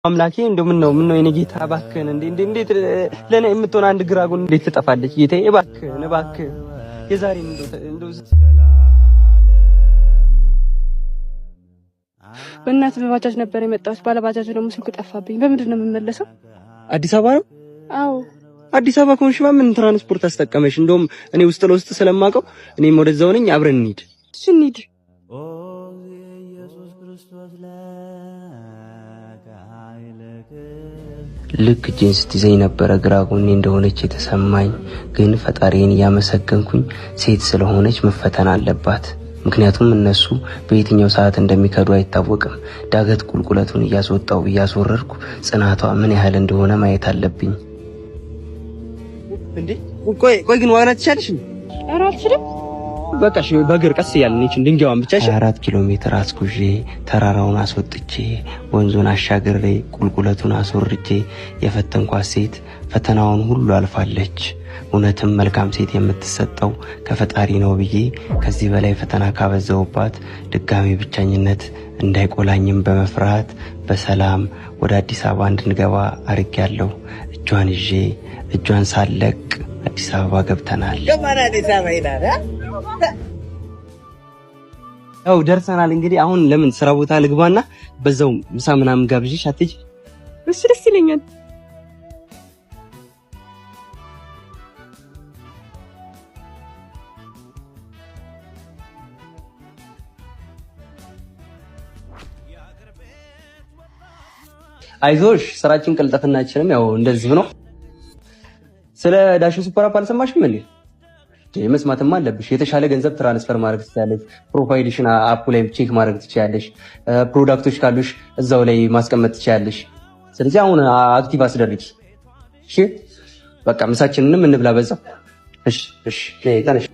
አምላኬ እንደምን ነው የኔ ጌታ እባክህን እንዴት ለኔ የምትሆን አንድ ግራጉን እንዴት ትጠፋለች ጌታዬ እባክህን የዛሬ እንደው በእናት በባጃጅ ነበር የመጣሁት ባለባጃጁ ደግሞ ስልኩ ጠፋብኝ በምንድን ነው የምመለሰው አዲስ አበባ ነው አዎ አዲስ አበባ ኮንሽባ ምን ትራንስፖርት አስጠቀመሽ እንደውም እኔ ውስጥ ለውስጥ ስለማቀው እኔም ወደዛው ነኝ አብረን እንሂድ እንሂድ ኦ ኢየሱስ ክርስቶስ ልክ ጂንስ ስትይዘኝ ነበረ ግራ ጎኔ እንደሆነች የተሰማኝ ግን ፈጣሪን ያመሰገንኩኝ ሴት ስለሆነች መፈተን አለባት ምክንያቱም እነሱ በየትኛው ሰዓት እንደሚከዱ አይታወቅም ዳገት ቁልቁለቱን እያስወረድኩ ጽናቷ ምን ያህል እንደሆነ ማየት አለብኝ እንዴ ቆይ ግን ዋና ትቻለሽ ኧረ አልችልም በቃ እሺ በእግር ቀስ እያልን እቺ ድንጋዩን ብቻ 4 ኪሎ ሜትር አስጉዤ ተራራውን አስወጥቼ ወንዙን አሻግሬ ቁልቁለቱን አስወርጄ የፈተንኳት ሴት ፈተናውን ሁሉ አልፋለች እውነትም መልካም ሴት የምትሰጠው ከፈጣሪ ነው ብዬ ከዚህ በላይ ፈተና ካበዛውባት ድጋሚ ብቻኝነት እንዳይቆላኝም በመፍራት በሰላም ወደ አዲስ አበባ እንድንገባ አርጌያለሁ እጇን ይዤ እጇን ሳለቅ አዲስ አበባ ገብተናል ገባና አዲስ አበባ ይላል ያው ደርሰናል እንግዲህ አሁን ለምን ስራ ቦታ ልግባና በዛው ምሳ ምናምን ጋብዥሽ አትጂ እሺ ደስ ይለኛል አይዞሽ ስራችን ቅልጥፍናችንም ያው እንደዚህ ነው ስለ ዳሽን ሱፐር አፕ አልሰማሽም እንዴ መስማትም አለብሽ የተሻለ ገንዘብ ትራንስፈር ማድረግ ትችያለሽ ፕሮፋይልሽን አፑ ላይ ቼክ ማድረግ ትችያለሽ ፕሮዳክቶች ካሉሽ እዛው ላይ ማስቀመጥ ትችያለሽ ስለዚህ አሁን አክቲቭ አስደርጊ እሺ በቃ ምሳችንንም እንብላ በዛው እሺ ነይ ተነሽ